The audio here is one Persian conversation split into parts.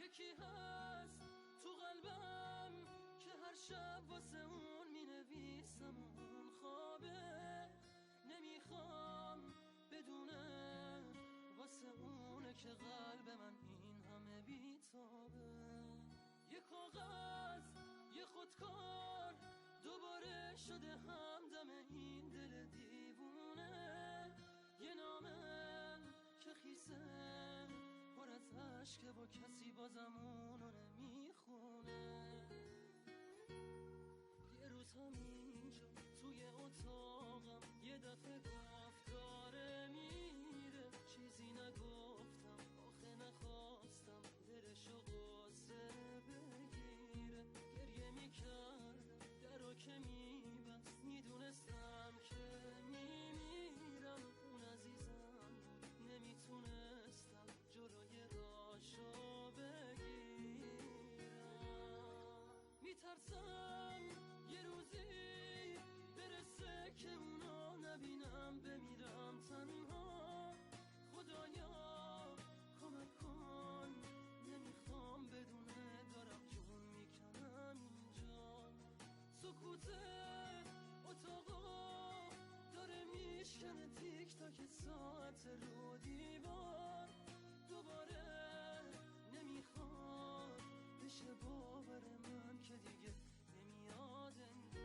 یکی هست تو قلبم که هر شب واسه اون می نویسم اون خوابه، نمیخوام بدونه واسه اونه که قلب من این همه بیتابه. یه کاغذ یه خودکار دوباره شده همدم این دل دیوونه، یه نامه که خیسه پر از عشقه با کسی بازم اونو نمیخونه. یه روز همینجا توی اتاقم یه دفعه گفت داره میره، چیزی نگفتم آخه نخواستم دلشو قصه بگیره. گریه میکردم درو که میبست، میدونستم که میمیرم. اون عزیزم نمیتونستم جلوی راشو بگیرم. میترسم یه روزی برسه که اونو نبینم، بمیرم تنها. خدایا کمک کن، نمیخوام بدونه دارم جون میکنم اینجا. سکوت اتاقا داره میشکنه تیک تاک ساعت رو دیوار. دوباره نمیخواد بشه باور من که دیگه نمیاد انگار.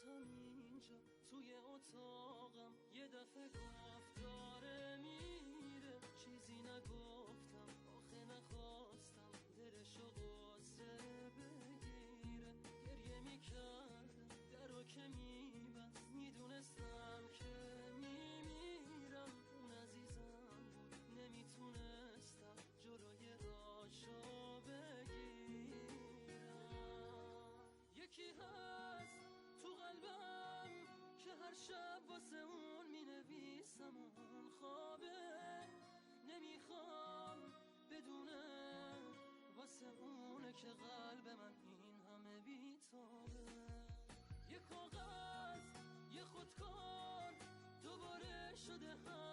همینجا توی اتاقم یه دفعه گفت داره میره، چیزی نگفتم آخه نخواستم دلشو قصه بگیره. گریه میکردم درو که میبست، میدونستم که میمیرم. اون عزیزم بود نمیتونستم جلوی راشو بگیرم. یکی هست تو قلبم که هر شب واسه اون می نویسم اون خوابه، نمیخوام بدونه واسه اونه که قلب من این همه بیتابه. یه کاغذ یه خودکار دوباره شده هم